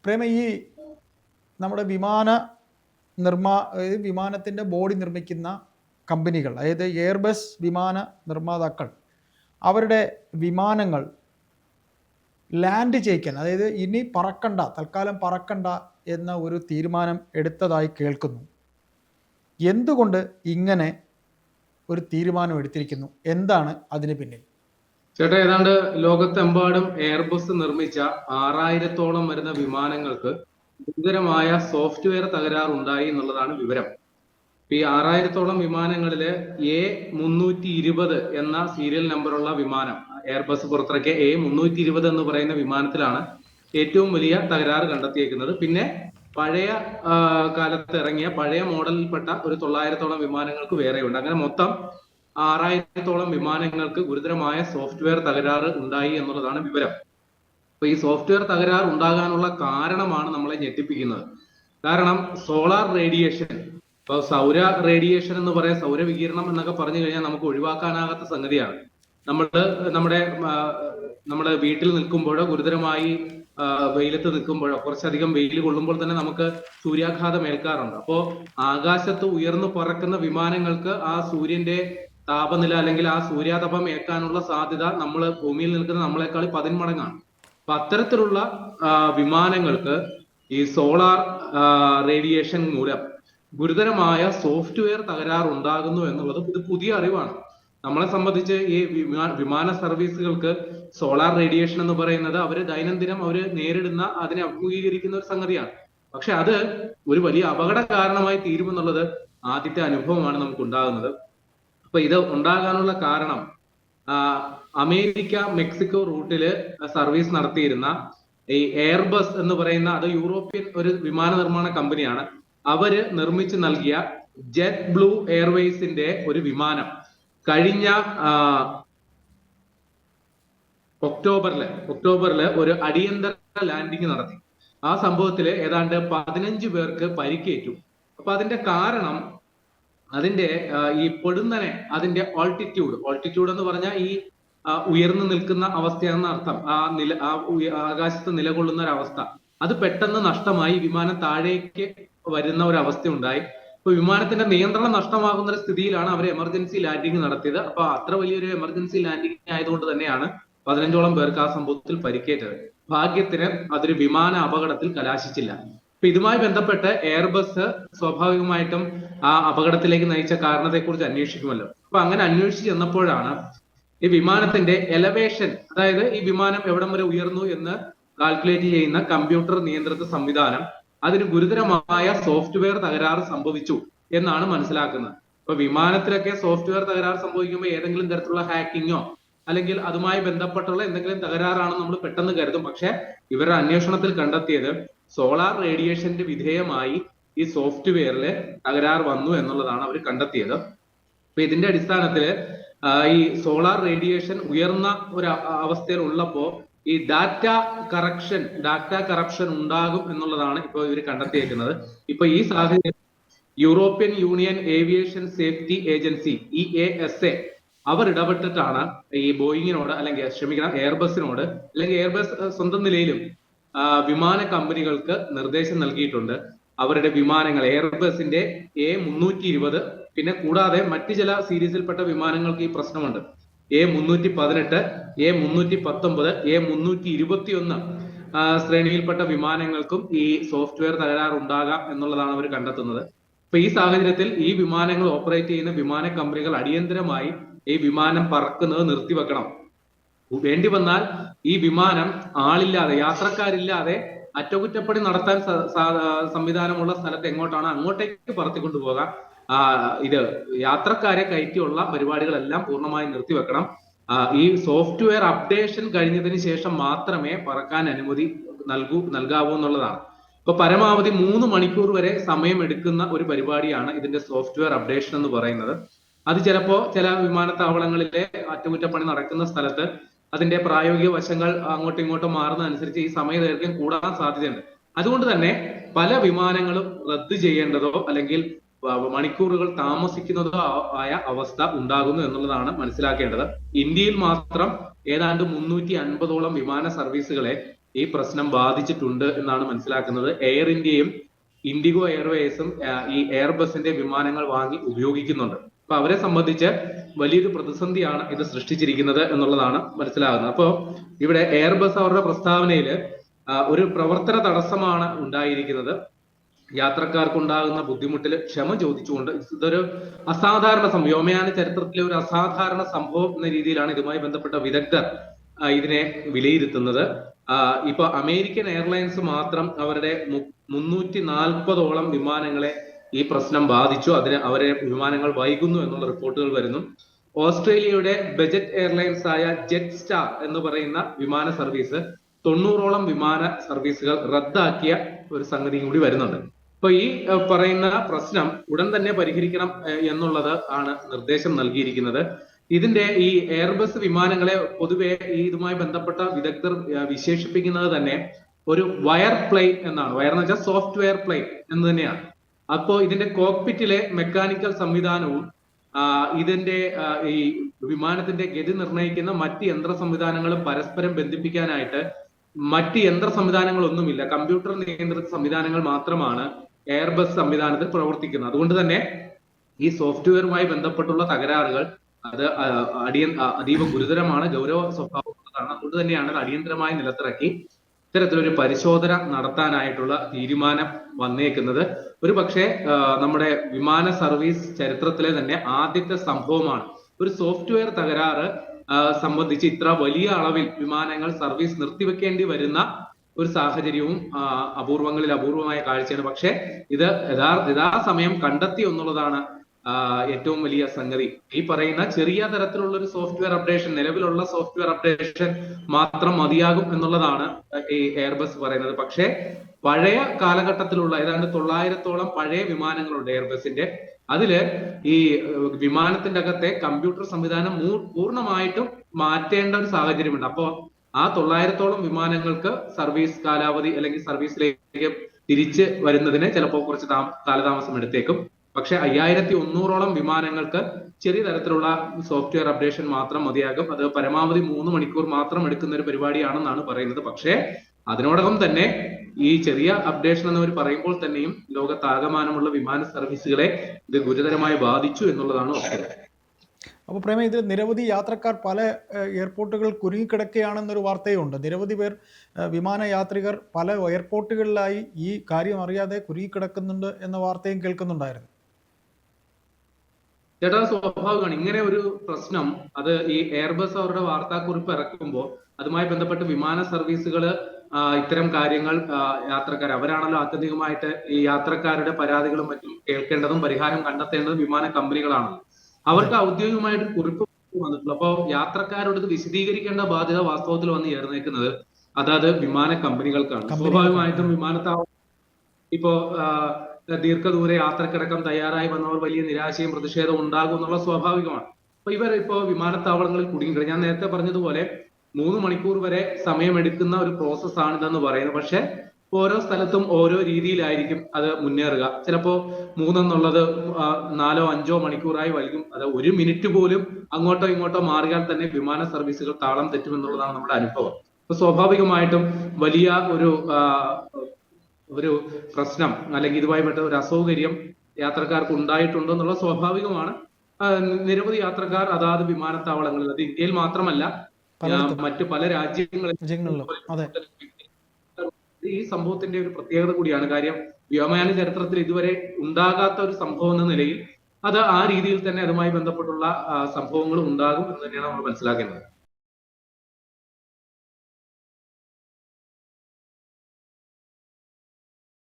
പ്രേമ, ഈ നമ്മുടെ വിമാനത്തിൻ്റെ ബോഡി നിർമ്മിക്കുന്ന കമ്പനികൾ, അതായത് എയർബസ് വിമാന നിർമ്മാതാക്കൾ, അവരുടെ വിമാനങ്ങൾ ലാൻഡ് ചെയ്യിക്കാൻ, അതായത് ഇനി തൽക്കാലം പറക്കണ്ട എന്ന ഒരു തീരുമാനം എടുത്തതായി കേൾക്കുന്നു. എന്തുകൊണ്ട് ഇങ്ങനെ ഒരു തീരുമാനം എടുത്തിരിക്കുന്നു? എന്താണ് അതിന് പിന്നിൽ? ചേട്ടാ, ഏതാണ്ട് ലോകത്തെമ്പാടും എയർബസ് നിർമ്മിച്ച 6000-ഓളം വരുന്ന വിമാനങ്ങൾക്ക് ഗുരുതരമായ സോഫ്റ്റ്വെയർ തകരാറുണ്ടായി എന്നുള്ളതാണ് വിവരം. ഈ 6000-ഓളം വിമാനങ്ങളില് A320 എന്ന സീരിയൽ നമ്പറുള്ള വിമാനം, എയർബസ് പുറത്തിറക്കിയ A320 എന്ന് പറയുന്ന വിമാനത്തിലാണ് ഏറ്റവും വലിയ തകരാറ് കണ്ടെത്തിയേക്കുന്നത്. പിന്നെ പഴയ കാലത്ത് ഇറങ്ങിയ പഴയ മോഡലിൽപ്പെട്ട ഒരു 900-ഓളം വിമാനങ്ങൾക്ക് വേറെയുണ്ട്. അങ്ങനെ മൊത്തം 6000-ഓളം വിമാനങ്ങൾക്ക് ഗുരുതരമായ സോഫ്റ്റ്വെയർ തകരാറ് ഉണ്ടായി എന്നുള്ളതാണ് വിവരം. അപ്പൊ ഈ സോഫ്റ്റ്വെയർ തകരാറ് ഉണ്ടാകാനുള്ള കാരണമാണ് നമ്മളെ ഞെട്ടിപ്പിക്കുന്നത്. കാരണം സോളാർ റേഡിയേഷൻ, ഇപ്പൊ സൗര റേഡിയേഷൻ എന്ന് പറയാം, സൗരവികിരണം എന്നൊക്കെ പറഞ്ഞു കഴിഞ്ഞാൽ നമുക്ക് ഒഴിവാക്കാനാകാത്ത സംഗതിയാണ്. നമ്മുടെ വീട്ടിൽ നിൽക്കുമ്പോഴോ ഗുരുതരമായി വെയിലത്ത് നിൽക്കുമ്പോഴോ കുറച്ചധികം വെയിൽ കൊള്ളുമ്പോൾ തന്നെ നമുക്ക് സൂര്യാഘാതം ഏൽക്കാറുണ്ട്. അപ്പോ ആകാശത്ത് ഉയർന്നു പറക്കുന്ന വിമാനങ്ങൾക്ക് ആ സൂര്യന്റെ താപനില അല്ലെങ്കിൽ ആ സൂര്യാതപം ഏൽക്കാനുള്ള സാധ്യത നമ്മൾ ഭൂമിയിൽ നിൽക്കുന്ന നമ്മളെക്കാൾ 10 മടങ്ങാണ്. അപ്പൊ അത്തരത്തിലുള്ള വിമാനങ്ങൾക്ക് ഈ സോളാർ റേഡിയേഷൻ മൂലം ഗുരുതരമായ സോഫ്റ്റ്വെയർ തകരാർ ഉണ്ടാകുന്നു എന്നുള്ളത് ഇത് പുതിയ അറിവാണ്. നമ്മളെ സംബന്ധിച്ച് ഈ വിമാന സർവീസുകൾക്ക് സോളാർ റേഡിയേഷൻ എന്ന് പറയുന്നത് അവര് ദൈനംദിനം അവര് നേരിടുന്ന, അതിനെ അഭിമുഖീകരിക്കുന്ന ഒരു സംഗതിയാണ്. പക്ഷെ അത് ഒരു വലിയ അപകട കാരണമായി തീരുമെന്നുള്ളത് ആദ്യത്തെ അനുഭവമാണ് നമുക്ക് ഉണ്ടാകുന്നത്. അപ്പൊ ഇത് ഉണ്ടാകാനുള്ള കാരണം അമേരിക്ക മെക്സിക്കോ റൂട്ടില് സർവീസ് നടത്തിയിരുന്ന ഈ എയർബസ് എന്ന് പറയുന്ന, അത് യൂറോപ്യൻ ഒരു വിമാന നിർമ്മാണ കമ്പനിയാണ്. അവര് നിർമ്മിച്ചു നൽകിയ ജെറ്റ് ബ്ലൂ എയർവേസിന്റെ ഒരു വിമാനം കഴിഞ്ഞ ഒക്ടോബറില് ഒരു അടിയന്തര ലാൻഡിങ് നടത്തി. ആ സംഭവത്തില് ഏതാണ്ട് 15 പേർക്ക് പരിക്കേറ്റു. അപ്പൊ അതിന്റെ കാരണം അതിന്റെ ഈ പൊടുന്നനെ അതിന്റെ ഓൾട്ടിറ്റ്യൂഡ് എന്ന് പറഞ്ഞാൽ ഈ ഉയർന്നു നിൽക്കുന്ന അവസ്ഥയെന്ന അർത്ഥം, ആകാശത്ത് നിലകൊള്ളുന്ന ഒരു അവസ്ഥ, അത് പെട്ടെന്ന് നഷ്ടമായി വിമാനം താഴേക്ക് വരുന്ന ഒരു അവസ്ഥ ഉണ്ടായി. അപ്പൊ വിമാനത്തിന്റെ നിയന്ത്രണം നഷ്ടമാകുന്ന ഒരു സ്ഥിതിയിലാണ് അവർ എമർജൻസി ലാൻഡിങ് നടത്തിയത്. അപ്പൊ അത്ര വലിയൊരു എമർജൻസി ലാൻഡിങ് ആയതുകൊണ്ട് തന്നെയാണ് 15ഓളം പേർക്ക് ആ സംഭവത്തിൽ പരിക്കേറ്റത്. ഭാഗ്യത്തിന് അതൊരു വിമാന അപകടത്തിൽ കലാശിച്ചില്ല. അപ്പൊ ഇതുമായി ബന്ധപ്പെട്ട് എയർബസ് സ്വാഭാവികമായിട്ടും ആ അപകടത്തിലേക്ക് നയിച്ച കാരണത്തെക്കുറിച്ച് അന്വേഷിക്കുമല്ലോ. അപ്പൊ അങ്ങനെ അന്വേഷിച്ച് ചെന്നപ്പോഴാണ് ഈ വിമാനത്തിന്റെ എലവേഷൻ, അതായത് ഈ വിമാനം എവിടം വരെ ഉയർന്നു എന്ന് കാൽക്കുലേറ്റ് ചെയ്യുന്ന കമ്പ്യൂട്ടർ നിയന്ത്രിത സംവിധാനം, അതിന് ഗുരുതരമായ സോഫ്റ്റ്വെയർ തകരാറ് സംഭവിച്ചു എന്നാണ് മനസ്സിലാക്കുന്നത്. ഇപ്പൊ വിമാനത്തിലൊക്കെ സോഫ്റ്റ്വെയർ തകരാറ് സംഭവിക്കുമ്പോൾ ഏതെങ്കിലും തരത്തിലുള്ള ഹാക്കിങ്ങോ അല്ലെങ്കിൽ അതുമായി ബന്ധപ്പെട്ടുള്ള എന്തെങ്കിലും തകരാറാണെന്ന് നമ്മൾ പെട്ടെന്ന് കരുതും. പക്ഷെ ഇവരുടെ അന്വേഷണത്തിൽ കണ്ടെത്തിയത് സോളാർ റേഡിയേഷന്റെ വിധേയമായി ഈ സോഫ്റ്റ്വെയറിൽ തകരാർ വന്നു എന്നുള്ളതാണ് അവർ കണ്ടെത്തിയത്. അപ്പൊ ഇതിന്റെ അടിസ്ഥാനത്തിൽ ഈ സോളാർ റേഡിയേഷൻ ഉയർന്ന ഒരു അവസ്ഥയിൽ ഉള്ളപ്പോ ഈ ഡാറ്റ കറപ്ഷൻ ഉണ്ടാകും എന്നുള്ളതാണ് ഇപ്പൊ ഇവർ കണ്ടെത്തിയേക്കുന്നത്. ഇപ്പൊ ഈ സാഹചര്യം European union aviation safety agency EASA അവർ ഇടപെട്ടിട്ടാണ് ഈ ബോയിങ്ങിനോട്, അല്ലെങ്കിൽ എയർബസിനോട്, അല്ലെങ്കിൽ എയർബസ് സ്വന്തം നിലയിലും വിമാന കമ്പനികൾക്ക് നിർദ്ദേശം നൽകിയിട്ടുണ്ട്. അവരുടെ വിമാനങ്ങൾ, എയർബസിന്റെ A320, പിന്നെ കൂടാതെ മറ്റു ചില സീരീസിൽപ്പെട്ട വിമാനങ്ങൾക്ക് ഈ പ്രശ്നമുണ്ട്. A318, A319, A321 ശ്രേണിയിൽപ്പെട്ട വിമാനങ്ങൾക്കും ഈ സോഫ്റ്റ്വെയർ തകരാർ ഉണ്ടാകാം എന്നുള്ളതാണ് അവർ കണ്ടെത്തുന്നത്. അപ്പൊ ഈ സാഹചര്യത്തിൽ ഈ വിമാനങ്ങൾ ഓപ്പറേറ്റ് ചെയ്യുന്ന വിമാന കമ്പനികൾ അടിയന്തരമായി ഈ വിമാനം പറക്കുന്നത് നിർത്തിവെക്കണം. വേണ്ടി വന്നാൽ ഈ വിമാനം ആളില്ലാതെ, യാത്രക്കാരില്ലാതെ അറ്റകുറ്റപ്പണി നടത്താൻ സംവിധാനമുള്ള സ്ഥലത്ത് എങ്ങോട്ടാണ് അങ്ങോട്ടേക്ക് പറത്തിക്കൊണ്ടുപോകാം. ഇത് യാത്രക്കാരെ കയറ്റിയുള്ള പരിപാടികളെല്ലാം പൂർണ്ണമായും നിർത്തിവെക്കണം. ഈ സോഫ്റ്റ്വെയർ അപ്ഡേഷൻ കഴിഞ്ഞതിന് ശേഷം മാത്രമേ പറക്കാൻ അനുമതി നൽകാവൂ എന്നുള്ളതാണ്. ഇപ്പൊ പരമാവധി 3 മണിക്കൂർ വരെ സമയം എടുക്കുന്ന ഒരു പരിപാടിയാണ് ഇതിന്റെ സോഫ്റ്റ്വെയർ അപ്ഡേഷൻ എന്ന് പറയുന്നത്. അത് ചിലപ്പോ ചില വിമാനത്താവളങ്ങളിലെ അറ്റകുറ്റപ്പണി നടക്കുന്ന സ്ഥലത്ത് അതിന്റെ പ്രായോഗിക വശങ്ങൾ അങ്ങോട്ടും ഇങ്ങോട്ടും മാറുന്നതനുസരിച്ച് ഈ സമയദൈർഘ്യം കൂടാൻ സാധ്യതയുണ്ട്. അതുകൊണ്ട് തന്നെ പല വിമാനങ്ങളും റദ്ദ് ചെയ്യേണ്ടതോ അല്ലെങ്കിൽ മണിക്കൂറുകൾ താമസിക്കുന്നതോ ആയ അവസ്ഥ ഉണ്ടാകുന്നു എന്നുള്ളതാണ് മനസ്സിലാക്കേണ്ടത്. ഇന്ത്യയിൽ മാത്രം ഏതാണ്ട് 350ഓളം വിമാന സർവീസുകളെ ഈ പ്രശ്നം ബാധിച്ചിട്ടുണ്ട് എന്നാണ് മനസ്സിലാക്കുന്നത്. എയർ ഇന്ത്യയും ഇൻഡിഗോ എയർവേസും ഈ എയർബസിന്റെ വിമാനങ്ങൾ വാങ്ങി ഉപയോഗിക്കുന്നുണ്ട്. അപ്പൊ അവരെ സംബന്ധിച്ച് വലിയൊരു പ്രതിസന്ധിയാണ് ഇത് സൃഷ്ടിച്ചിരിക്കുന്നത് എന്നുള്ളതാണ് മനസ്സിലാകുന്നത്. അപ്പോ ഇവിടെ എയർബസ് അവരുടെ പ്രസ്താവനയിൽ ഒരു പ്രവർത്തന തടസ്സമാണ് ഉണ്ടായിരിക്കുന്നത്, യാത്രക്കാർക്കുണ്ടാകുന്ന ബുദ്ധിമുട്ടിൽ ക്ഷമ ചോദിച്ചുകൊണ്ട് ഇതൊരു അസാധാരണ സംഭവം, വ്യോമയാന ചരിത്രത്തിലെ ഒരു അസാധാരണ സംഭവം എന്ന രീതിയിലാണ് ഇതുമായി ബന്ധപ്പെട്ട വിദഗ്ധർ ഇതിനെ വിലയിരുത്തുന്നത്. ഇപ്പൊ അമേരിക്കൻ എയർലൈൻസ് മാത്രം അവരുടെ 340ഓളം വിമാനങ്ങളെ ഈ പ്രശ്നം ബാധിച്ചു. അവരെ വിമാനങ്ങൾ വൈകുന്നു എന്നുള്ള റിപ്പോർട്ടുകൾ വരുന്നു. ഓസ്ട്രേലിയയുടെ ബജറ്റ് എയർലൈൻസ് ആയ ജെറ്റ് സ്റ്റാർ എന്ന് പറയുന്ന വിമാന സർവീസ് 90ഓളം വിമാന സർവീസുകൾ റദ്ദാക്കിയ ഒരു സംഗതിയും കൂടി വരുന്നുണ്ട്. അപ്പൊ ഈ പറയുന്ന പ്രശ്നം ഉടൻ തന്നെ പരിഹരിക്കണം എന്നുള്ളത് ആണ് നിർദ്ദേശം നൽകിയിരിക്കുന്നത്. ഇതിന്റെ ഈ എയർബസ് വിമാനങ്ങളെ പൊതുവെ ഇതുമായി ബന്ധപ്പെട്ട വിദഗ്ധർ വിശേഷിപ്പിക്കുന്നത് തന്നെ ഒരു വയർ പ്ലെയിൻ എന്നാണ്. വയർ എന്ന് വെച്ചാൽ സോഫ്റ്റ്വെയർ പ്ലെയിൻ എന്ന് തന്നെയാണ്. അപ്പോ ഇതിന്റെ കോക്പിറ്റിലെ മെക്കാനിക്കൽ സംവിധാനവും ഇതിന്റെ ഈ വിമാനത്തിന്റെ ഗതി നിർണ്ണയിക്കുന്ന മറ്റ് യന്ത്ര സംവിധാനങ്ങളും പരസ്പരം ബന്ധിപ്പിക്കാനായിട്ട് മറ്റ് യന്ത്ര സംവിധാനങ്ങളൊന്നുമില്ല. കമ്പ്യൂട്ടർ നിയന്ത്രിത സംവിധാനങ്ങൾ മാത്രമാണ് എയർബസ് സംവിധാനത്തിൽ പ്രവർത്തിക്കുന്നത്. അതുകൊണ്ട് തന്നെ ഈ സോഫ്റ്റ്വെയറുമായി ബന്ധപ്പെട്ടുള്ള തകരാറുകൾ അത് അതീവ ഗുരുതരമാണ്, ഗൗരവ സ്വഭാവമുള്ളതാണ്. അതുകൊണ്ട് തന്നെയാണ് അത് അടിയന്തരമായി നിലത്തിറക്കി ഇത്തരത്തിലൊരു പരിശോധന നടത്താനായിട്ടുള്ള തീരുമാനം വന്നേക്കുന്നത്. ഒരു പക്ഷേ നമ്മുടെ വിമാന സർവീസ് ചരിത്രത്തിലെ തന്നെ ആദ്യത്തെ സംഭവമാണ് ഒരു സോഫ്റ്റ്വെയർ തകരാറ് സംബന്ധിച്ച് ഇത്ര വലിയ അളവിൽ വിമാനങ്ങൾ സർവീസ് നിർത്തിവെക്കേണ്ടി വരുന്ന ഒരു സാഹചര്യവും അപൂർവങ്ങളിൽ അപൂർവമായ കാഴ്ചയാണ്. പക്ഷെ ഇത് യഥാസമയം കണ്ടെത്തി എന്നുള്ളതാണ് ഏറ്റവും വലിയ സംഗതി. ഈ പറയുന്ന ചെറിയ തരത്തിലുള്ള ഒരു സോഫ്റ്റ്വെയർ അപ്ഡേഷൻ, നിലവിലുള്ള സോഫ്റ്റ്വെയർ അപ്ഡേഷൻ മാത്രം മതിയാകും എന്നുള്ളതാണ് ഈ എയർബസ് പറയുന്നത്. പക്ഷേ പഴയ കാലഘട്ടത്തിലുള്ള ഏതാണ്ട് 900ഓളം പഴയ വിമാനങ്ങളുണ്ട് എയർബസിന്റെ. അതില് ഈ വിമാനത്തിന്റെ അകത്തെ കമ്പ്യൂട്ടർ സംവിധാനം പൂർണ്ണമായിട്ടും മാറ്റേണ്ട ഒരു സാഹചര്യമുണ്ട്. അപ്പോ ആ 900ഓളം വിമാനങ്ങൾക്ക് സർവീസ് കാലാവധി അല്ലെങ്കിൽ സർവീസിലേക്ക് തിരിച്ച് വരുന്നതിന് ചിലപ്പോൾ കുറച്ച് കാലതാമസം എടുത്തേക്കും. പക്ഷെ 5100ഓളം വിമാനങ്ങൾക്ക് ചെറിയ തരത്തിലുള്ള സോഫ്റ്റ്വെയർ അപ്ഡേഷൻ മാത്രം മതിയാകും. അത് പരമാവധി 3 മണിക്കൂർ മാത്രം എടുക്കുന്ന ഒരു പരിപാടിയാണെന്നാണ് പറയുന്നത്. പക്ഷേ അതിനോടകം തന്നെ ഈ ചെറിയ അപ്ഡേഷൻ എന്നവർ പറയുമ്പോൾ തന്നെയും ലോകത്താകമാനമുള്ള വിമാന സർവീസുകളെ ഇത് ഗുരുതരമായി ബാധിച്ചു എന്നുള്ളതാണ് വസ്തുത. അപ്പോൾ പ്രേമ, ഇതിൽ നിരവധി യാത്രക്കാർ പല എയർപോർട്ടുകൾ കുരുങ്ങിക്കിടക്കുകയാണെന്നൊരു വാർത്തയുണ്ട്. നിരവധി പേർ വിമാനയാത്രികർ പല എയർപോർട്ടുകളിലായി ഈ കാര്യം അറിയാതെ കുരുങ്ങിക്കിടക്കുന്നുണ്ട് എന്ന വാർത്തയും കേൾക്കുന്നുണ്ടായിരുന്നു. ചേട്ടാ, സ്വാഭാവികമാണ് ഇങ്ങനെ ഒരു പ്രശ്നം. അത് ഈ എയർബസ് അവരുടെ വാർത്താക്കുറിപ്പ് ഇറക്കുമ്പോൾ അതുമായി ബന്ധപ്പെട്ട് വിമാന സർവീസുകൾ ഇത്തരം കാര്യങ്ങൾ യാത്രക്കാർ അവരാണല്ലോ ആത്യന്തികമായിട്ട് ഈ യാത്രക്കാരുടെ പരാതികളും മറ്റും കേൾക്കേണ്ടതും പരിഹാരം കണ്ടെത്തേണ്ടതും വിമാന കമ്പനികളാണ്. അവർക്ക് ഔദ്യോഗികമായിട്ട് കുറിപ്പ് വന്നിട്ടുള്ളൂ. അപ്പോൾ യാത്രക്കാരോട് ഇത് വിശദീകരിക്കേണ്ട ബാധ്യത വാസ്തവത്തിൽ വന്ന് ചേർന്നേക്കുന്നത് അതായത് വിമാന കമ്പനികൾക്കാണ്. സ്വാഭാവികമായിട്ടും വിമാനത്താവളം ഇപ്പോ ദീർഘദൂര യാത്രക്കിടക്കം തയ്യാറായി വന്നവർ വലിയ നിരാശയും പ്രതിഷേധവും ഉണ്ടാകും എന്നുള്ള സ്വാഭാവികമാണ്. അപ്പൊ ഇവരിപ്പോ വിമാനത്താവളങ്ങളിൽ കുടുങ്ങിക്കിടക്കും. ഞാൻ നേരത്തെ പറഞ്ഞതുപോലെ 3 മണിക്കൂർ വരെ സമയമെടുക്കുന്ന ഒരു പ്രോസസ്സാണ് ഇതെന്ന് പറയുന്നത്. പക്ഷെ ഓരോ സ്ഥലത്തും ഓരോ രീതിയിലായിരിക്കും അത് മുന്നേറുക. ചിലപ്പോ 3 എന്നുള്ളത് 4-5 മണിക്കൂറായി വൈകും. അത് 1 മിനിറ്റ് പോലും അങ്ങോട്ടോ ഇങ്ങോട്ടോ മാറിയാൽ തന്നെ വിമാന സർവീസുകൾ താളം തെറ്റുമെന്നുള്ളതാണ് നമ്മുടെ അനുഭവം. അപ്പൊ സ്വാഭാവികമായിട്ടും വലിയ ഒരു പ്രശ്നം അല്ലെങ്കിൽ ഇതുമായി ബന്ധപ്പെട്ട ഒരു അസൗകര്യം യാത്രക്കാർക്ക് ഉണ്ടായിട്ടുണ്ടെന്നുള്ള സ്വാഭാവികമാണ്. നിരവധി യാത്രക്കാർ അതാത് വിമാനത്താവളങ്ങളിൽ, അത് ഇന്ത്യയിൽ മാത്രമല്ല മറ്റു പല രാജ്യങ്ങളിലും ഈ സംഭവത്തിന്റെ ഒരു പ്രത്യേകത കൂടിയാണ്. കാര്യം വ്യോമയാന ചരിത്രത്തിൽ ഇതുവരെ ഉണ്ടാകാത്ത ഒരു സംഭവം എന്ന നിലയിൽ അത് ആ രീതിയിൽ തന്നെ അതുമായി ബന്ധപ്പെട്ടുള്ള സംഭവങ്ങളും ഉണ്ടാകും എന്ന് തന്നെയാണ് നമ്മൾ മനസ്സിലാക്കേണ്ടത്.